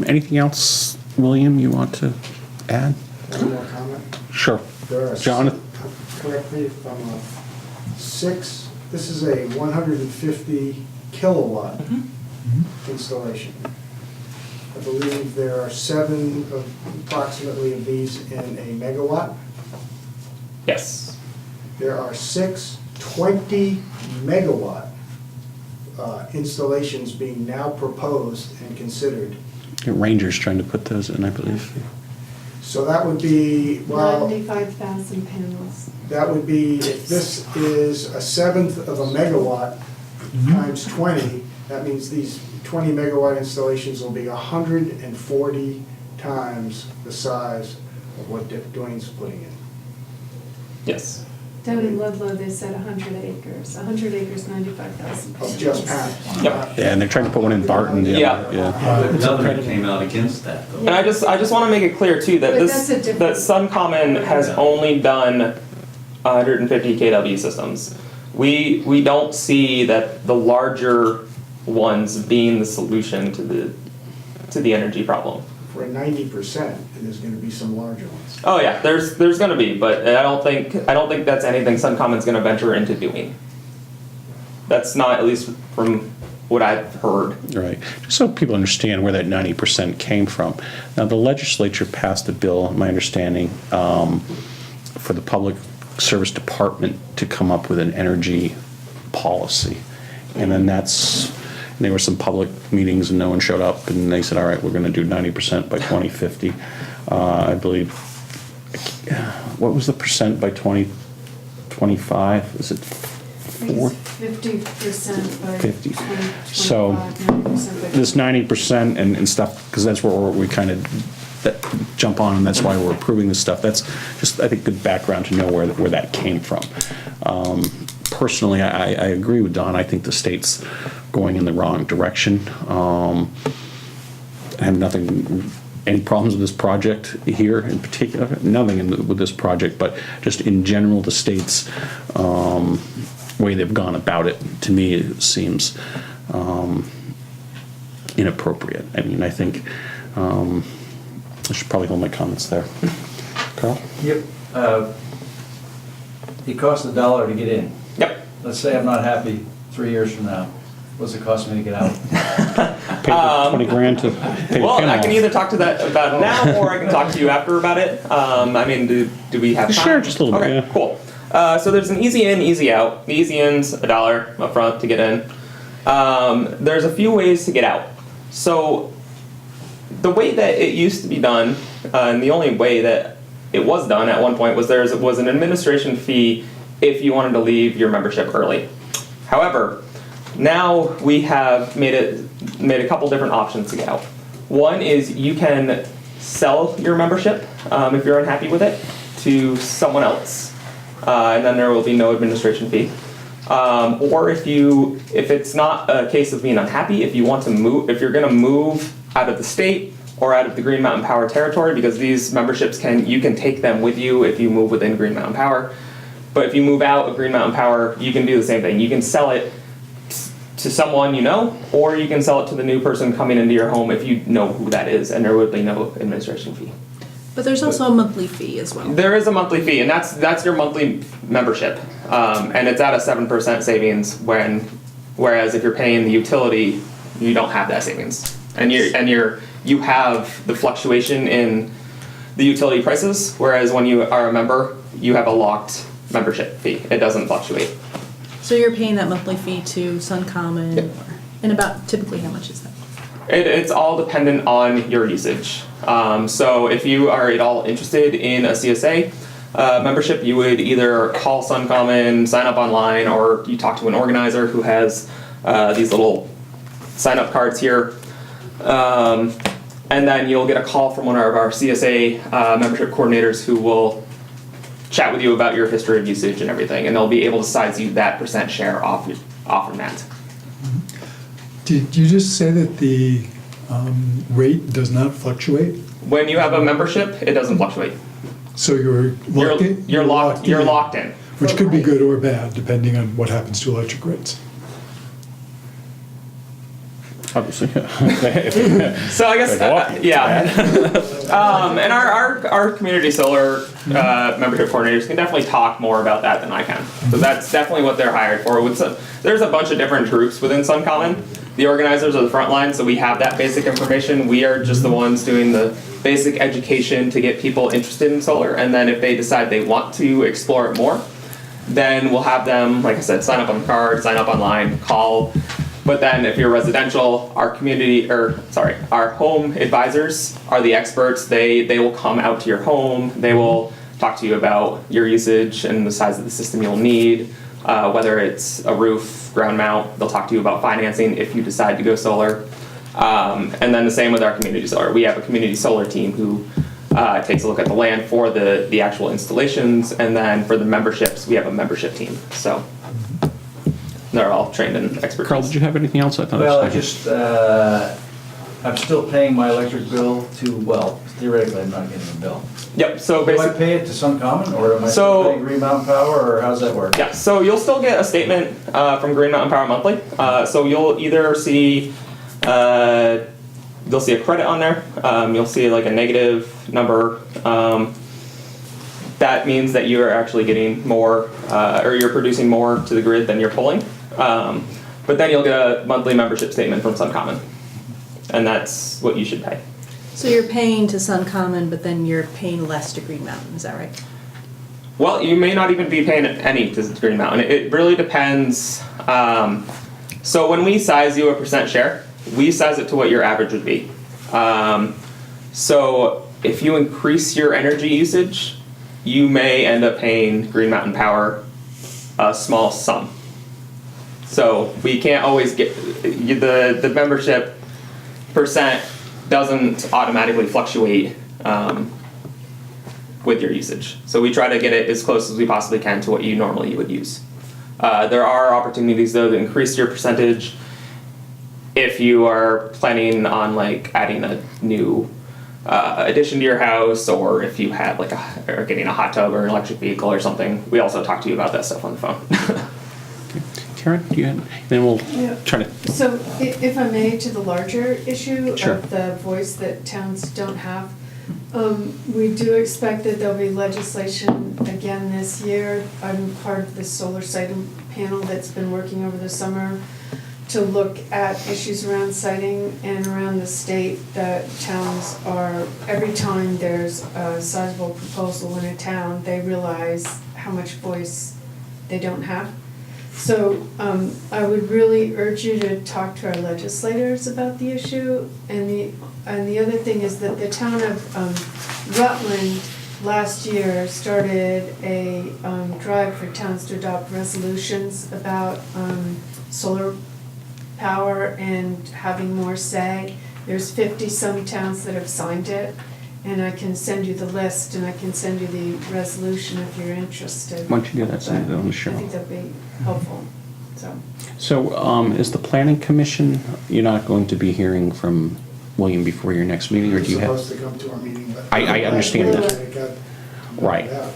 Anything else, William, you want to add? One more comment. Sure. There are, Jonathan? correct me if I'm wrong, this is a 150 kilowatt installation. I believe there are approximately of these in a megawatt. Yes. There are 20 megawatt installations being now proposed and considered. Ranger's trying to put those in, I believe. So that would be, well, 95,000 panels. that would be, if this is a seventh of a megawatt times 20, that means these 20 megawatt installations will be 140 times the size of what Dwayne's putting in. Yes. Down in Ludlow, they said 100 acres. 100 acres, 95,000 Of just panels. Yep. Yeah, and they're trying to put one in Barton. Yeah. Another came out against that, though. And I just want to make it clear too that But that's a that different- Suncommon has only done 150 kW systems. We don't see that the larger ones being the solution to the energy problem. For 90%, and there's gonna be some larger ones. Oh yeah, there's going to be, but I don't think that's anything Suncommon's going to venture into doing. That's not, at least from what I've heard. Right. Just so people understand where that 90% came from. Now, the legislature passed a bill, my understanding, for the Public Service Department to come up with an energy policy. And then there were some public meetings and no one showed up, and they said, all right, we're going to do 90% by 2050. I believe, what was the percent by 2025? Is it 4? 50% by 50. 2025, So 90% by this 90% and stuff, because that's where we kind of jump on, and that's why we're approving this stuff. That's just, I think, good background to know where that came from. Personally, I agree with Don. I think the state's going in the wrong direction. I have any problems with this project here in particular, nothing with this project, but just in general, the state's way they've gone about it, to me, it seems inappropriate. I mean, I think I should probably hold my comments there. Carl? Yep. It costs $1 to get in. Yep. Let's say I'm not happy 3 years from now. What's it cost me to get out? Pay the 20 grand to pay Well, the I can off. either talk to that about it now, or I can talk to you after about it. I mean, do we have time? Sure, just a little bit, Okay, yeah. cool. So there's an easy in, easy out. The easy in's $1 up front to get in. There's a few ways to get out. So the way that it used to be done, and the only way that it was done at one point was there was an administration fee if you wanted to leave your membership early. However, now we have made a couple different options to get out. One is you can sell your membership if you're unhappy with it to someone else, and then there will be no administration fee. Or if it's not a case of being unhappy, if you want to move, if you're going to move out of the state or out of the Green Mountain Power territory, because these memberships you can take them with you if you move within Green Mountain Power. But if you move out of Green Mountain Power, you can do the same thing. You can sell it to someone you know, or you can sell it to the new person coming into your home if you know who that is, and there would be no administration fee. But there's also a monthly fee as well. There is a monthly fee, and that's your monthly membership, and it's at a 7% savings. Whereas if you're paying the utility, you don't have that savings, and you have the fluctuation in the utility prices. Whereas when you are a member, you have a locked membership fee. It doesn't fluctuate. So you're paying that monthly fee to Suncommon, Yep. and about typically how much is that? It's all dependent on your usage. So if you are at all interested in a CSA membership, you would either call Suncommon, sign up online, or you talk to an organizer who has these little sign-up cards here. And then you'll get a call from one of our CSA membership coordinators who will chat with you about your history of usage and everything, and they'll be able to size you that percent share off from that. Did you just say that the rate does not fluctuate? When you have a membership, it doesn't fluctuate. So you're locked in? You're locked in. Which could be good or bad, depending on what happens to electric rates. Obviously. So I guess, They go up. yeah. And our community solar membership coordinators can definitely talk more about that than I can. So that's definitely what they're hired for. There's a bunch of different groups within Suncommon. The organizers are the front line, so we have that basic information. We are just the ones doing the basic education to get people interested in solar. And then if they decide they want to explore it more, then we'll have them, like I said, sign up on the card, sign up online, call. But then if you're residential, our home advisors are the experts. They will come out to your home. They will talk to you about your usage and the size of the system you'll need, whether it's a roof, ground mount. They'll talk to you about financing if you decide to go solar. And then the same with our community solar. We have a community solar team who takes a look at the land for the actual installations, and then for the memberships, we have a membership team. So they're all trained in expertise. Carl, did you have anything else? I thought Well, I was just, I'm still paying my electric bill well, theoretically, I'm not getting a bill. Yep. So Do I basically, pay it to Suncommon, or am I So- still paying Green Mountain Power, or how's that work? yeah. So you'll still get a statement from Green Mountain Power monthly. So you'll either see you'll see a credit on there. You'll see like a negative number. That means that you are actually getting more, or you're producing more to the grid than you're pulling. But then you'll get a monthly membership statement from Suncommon, and that's what you should pay. So you're paying to Suncommon, but then you're paying less to Green Mountain, is that right? Well, you may not even be paying any to Green Mountain. It really depends. So when we size you a percent share, we size it to what your average would be. So if you increase your energy usage, you may end up paying Green Mountain Power a small sum. So we can't always get the membership percent doesn't automatically fluctuate with your usage. So we try to get it as close as we possibly can to what you normally would use. There are opportunities though to increase your percentage if you are planning on like adding a new addition to your house, or if you had like or getting a hot tub or an electric vehicle or something. We also talk to you about that stuff on the phone. Karen, do you have, then we'll Yeah. try to, So if I may, to the larger issue Sure. of the voice that towns don't have, we do expect that there'll be legislation again this year. I'm part of the solar siting panel that's been working over the summer to look at issues around siting and around the state that towns are, every time there's a sizable proposal in a town, they realize how much voice they don't have. So I would really urge you to talk to our legislators about the issue. And the other thing is that the town of Rutland last year started a drive for towns to adopt resolutions about solar power and having more say. There's 50-some towns that have signed it, and I can send you the list, and I can send you the resolution if you're interested. why don't you do that, send it on the show. I think that'd be helpful, so. So, is the planning commission, you're not going to be hearing from William before your next meeting, or do you have? Supposed to come to our meeting, but. I understand that. It got Right. out.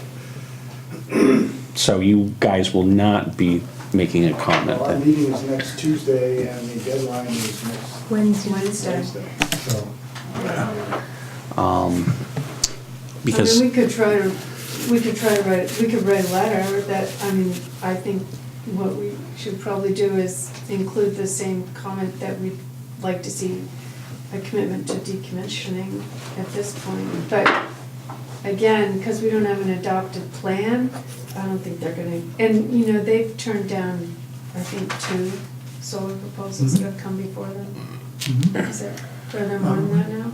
So you guys will not be making a comment Well, our then? meeting is next Tuesday, and the deadline is next Wednesday. Wednesday, so. Because, I mean, we could try to write a letter that, I mean, I think what we should probably do is include the same comment that we'd like to see a commitment to decommissioning at this point. But again, because we don't have an adopted plan, I don't think they're gonna, and you know, they've turned down, I think, 2 solar proposals that have come before them. Is it, are there more than that now?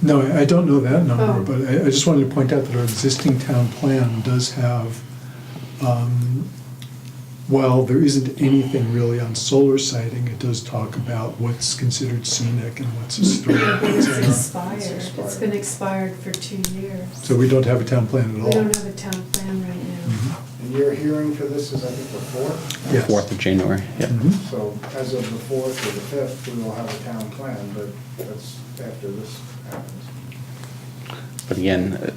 No, I don't know that number, Oh. but I just wanted to point out that our existing town plan does have, while there isn't anything really on solar siting, it does talk about what's considered scenic and what's historic, But it's etc. expired, it's been expired for 2 years. So we don't have a town plan at all. We don't have a town plan right now. And your hearing for this is, I think, the 4th? Yes. 4th of January, yeah. Mhm. So as of the 4th or the 5th, we will have a town plan, but that's after this happens. But again,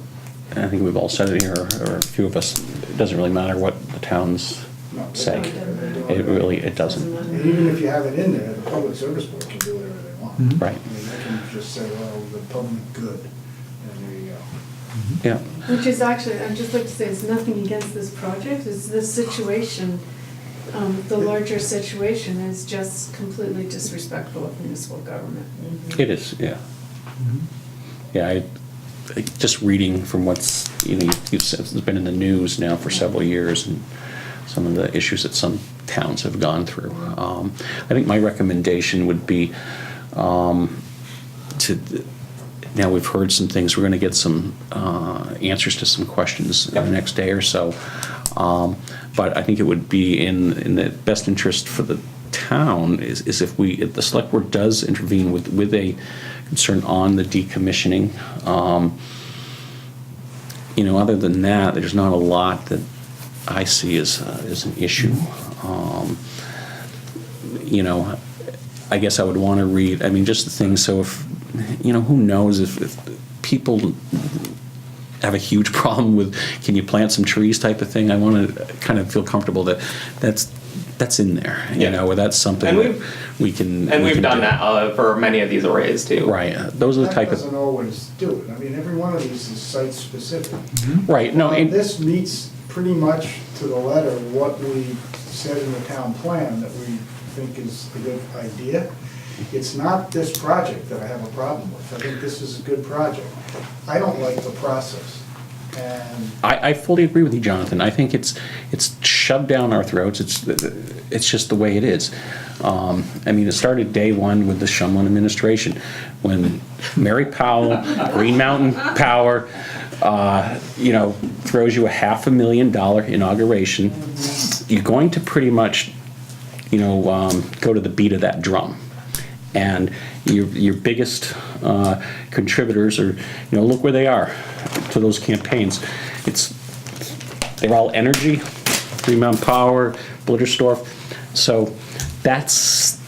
I think we've all said it here, or a few of us, it doesn't really matter what the towns No, say. they don't. It really, it doesn't. And even if you have it in there, the public service board can do Right, I mean, they can just say, well, the public good, and there you go. yeah. Which is actually, I'd just like to say, it's nothing against this project, it's this situation, the larger situation is just completely disrespectful of municipal government. It is, yeah. Yeah, just reading from what's, you've said, it's been in the news now for several years, and some of the issues that some towns have gone through. I think my recommendation would be now we've heard some things, we're gonna get some answers to some questions in the next day or so. But I think it would be in the best interest for the town is if the select board does intervene with a concern on the decommissioning. Other than that, there's not a lot that I see as an issue. I guess I would want to read, just the things, so if, who knows if people have a huge problem with, can you plant some trees type of thing, I want to kind of feel comfortable that that's in there, or that's something And that we can. And we we've can done do. that for many of these arrays too. Right, those are the That type doesn't of, always do it. I mean, every one of these is site-specific. right, no, and, This meets pretty much to the letter what we said in the town plan that we think is a good idea. It's not this project that I have a problem with. I think this is a good project. I don't like the process. And I fully agree with you, Jonathan. I think it's shoved down our throats. It's just the way it is. It started day one with the Shumlin administration, when Mary Powell, Green Mountain Power, throws you a $500,000 inauguration. You're going to pretty much, go to the beat of that drum. And your biggest contributors are, look where they are to those campaigns. They're all energy, Green Mountain Power, Blittersdorf. So that's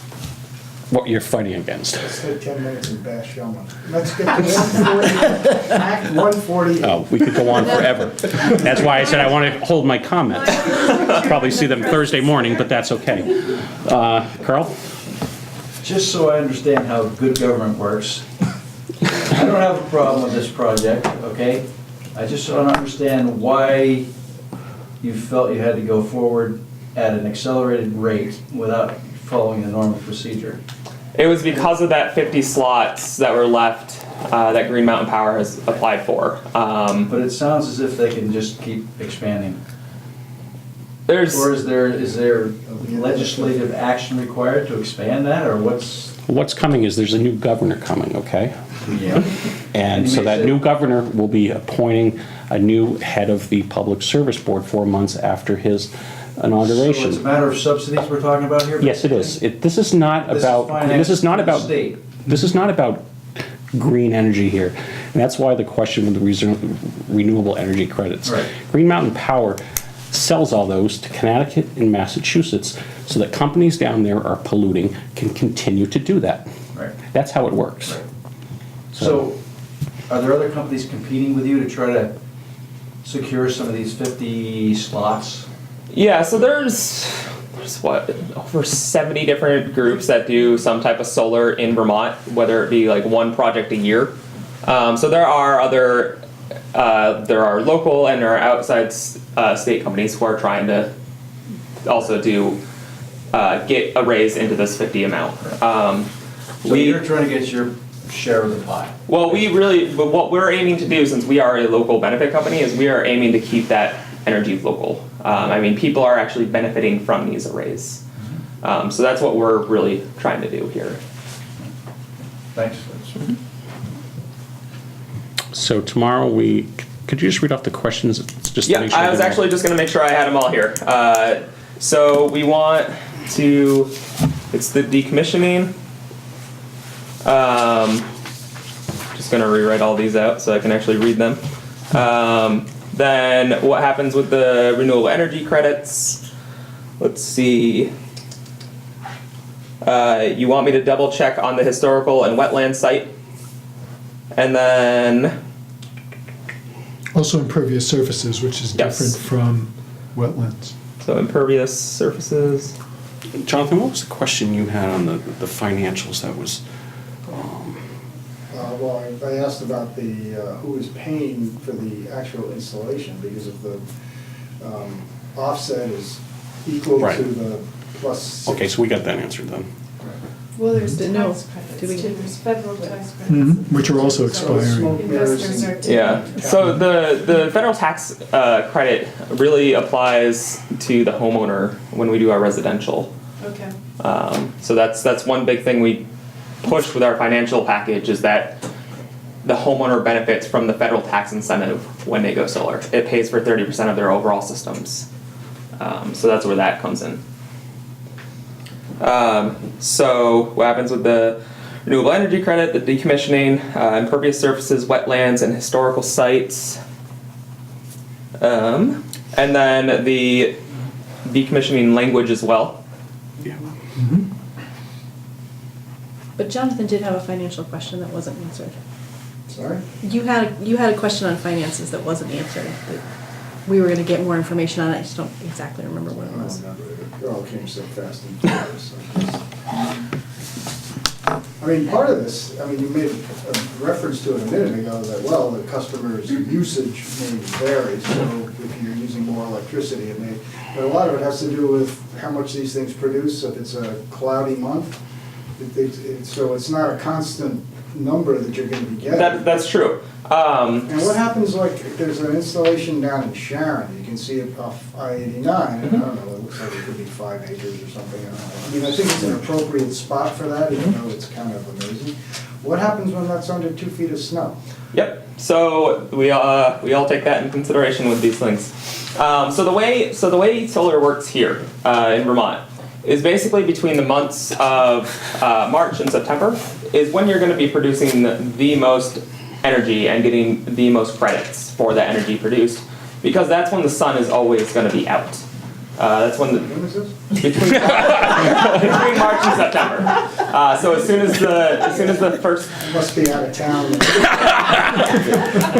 what you're fighting against. let's take 10 minutes and bash Shumlin. Let's get to 140, Act 148. Oh, we could go on forever. That's why I said I want to hold my comments. Probably see them Thursday morning, but that's okay. Carl? Just so I understand how good government works, I don't have a problem with this project, okay? I just don't understand why you felt you had to go forward at an accelerated rate without following the normal procedure. It was because of that 50 slots that were left that Green Mountain Power has applied for. But it sounds as if they can just keep expanding. There's Or is there legislative action required to expand that, or what's? What's coming is there's a new governor coming, okay? Yeah. And so that new governor will be appointing a new head of the Public Service Board 4 months after his So it's a inauguration. matter of subsidies we're talking about here? Yes, it is. This is not about, this is not about, State. this is not about green energy here. And that's why the question with the renewable energy credits. Right. Green Mountain Power sells all those to Connecticut and Massachusetts so that companies down there are polluting can continue to do that. Right. That's how it works. Right. So, are there other companies competing with you to try to secure some of these 50 slots? Yeah, so there's what, over 70 different groups that do some type of solar in Vermont, whether it be like one project a year. So there are local and there are outside state companies who are trying to also get a raise into this 50 amount. So you're trying to get your share of the pie? Well, but what we're aiming to do, since we are a local benefit company, is we are aiming to keep that energy local. People are actually benefiting from these arrays. So that's what we're really trying to do here. Thanks. So tomorrow could you just read off the questions just to Yeah, make sure? I was actually just going to make sure I had them all here. So we want to, it's the decommissioning. Just going to rewrite all these out so I can actually read them. Then what happens with the renewable energy credits? Let's see. You want me to double check on the historical and wetland site? And then, Also impervious surfaces, which is Yes. different from wetlands. so impervious surfaces. Jonathan, what was the question you had on the financials that was Well, I asked about the, who is paying for the actual installation, because if the offset is equal Right. to the plus. Okay, so we got that answered then. Well, there's Didn't know. tax credits Did we- too, there's federal tax credits. Mhm, which are also So it's expiring. smoke mirrors Investors are and- taking. Yeah, so the federal tax credit really applies to the homeowner when we do our residential. Okay, So that's one big thing we push with our financial package, is that the homeowner benefits from the federal tax incentive when they go solar. It pays for 30% of their overall systems. So that's where that comes in. So what happens with the renewable energy credit, the decommissioning, impervious surfaces, wetlands, and historical sites. And then the decommissioning language as well. Yeah. But Jonathan did have a financial question that wasn't answered. Sorry? You had a question on finances that wasn't answered, that we were gonna get more information on. I just don't exactly remember what it was. It all came so fast and furious. I mean, part of this, I mean, you made a reference to it a minute ago, that, well, the customer's usage may vary, so if you're using more electricity, it may, but a lot of it has to do with how much these things produce. If it's a cloudy month, so it's not a constant number that you're gonna be getting. That's true. And what happens, like, if there's an installation down in Sharon, you can see it off I-89, and I don't know, it looks like it could be 5 acres or something, I don't know. I mean, I think it's an appropriate spot for that, even though it's kind of amazing. What happens when that's under 2 feet of snow? Yep. So we all take that in consideration with these things. So the way solar works here in Vermont is basically between the months of March and September is when you're going to be producing the most energy and getting the most credits for that energy produced, because that's when the sun is always going to be out. That's when When is this? between March and September. So as soon as the first, You must be out of town.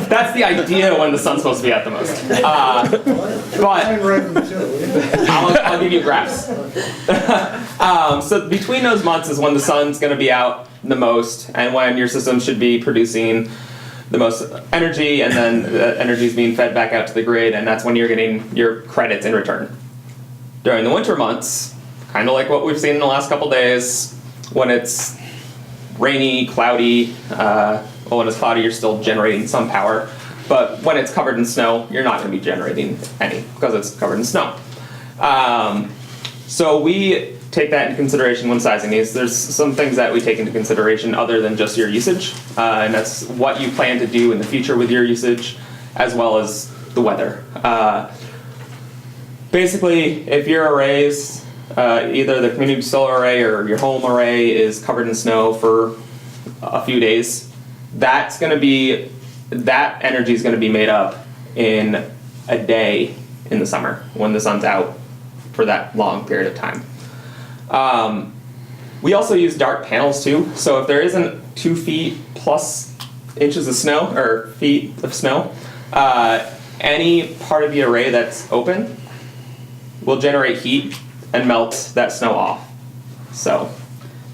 that's the idea when the sun's supposed to be out the most. But I'm writing too. I'll give you graphs. So between those months is when the sun's going to be out the most, and when your system should be producing the most energy, and then the energy is being fed back out to the grid, and that's when you're getting your credits in return. During the winter months, kind of like what we've seen in the last couple days, when it's rainy, cloudy, well, when it's cloudy, you're still generating some power, but when it's covered in snow, you're not going to be generating any because it's covered in snow. So we take that into consideration when sizing these. There's some things that we take into consideration other than just your usage, and that's what you plan to do in the future with your usage, as well as the weather. Basically, if your arrays, either the community solar array or your home array is covered in snow for a few days, that energy is going to be made up in a day in the summer when the sun's out for that long period of time. We also use dark panels too, so if there isn't 2 feet plus inches of snow, or feet of snow, any part of the array that's open will generate heat and melt that snow off. So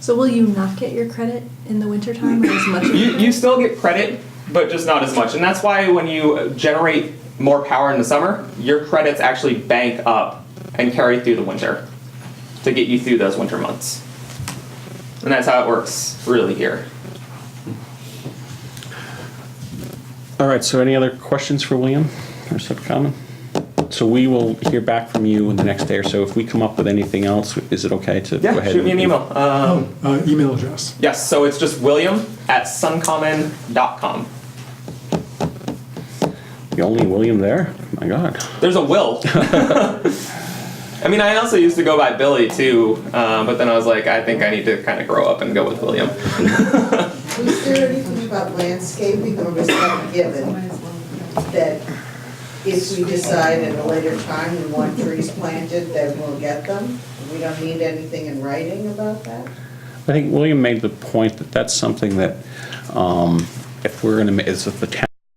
will you not get your credit in the wintertime, or as much? you still get credit, but just not as much. And that's why when you generate more power in the summer, your credits actually bank up and carry through the winter to get you through those winter months. And that's how it works really here. All right, so any other questions for William or Suncommon? So we will hear back from you in the next day or so. If we come up with anything else, is it okay to go ahead? Shoot me an email. Email address. Yes, so it's just william@suncommon.com. The only William there? My God. There's a Will. I mean, I also used to go by Billy too, but then I was like, I think I need to kind of grow up and go with William. Was there anything about landscaping, or was that given that if we decide at a later time we want trees planted, then we'll get them? We don't need anything in writing about that? I think William made the point that that's something that if we're going to, if the town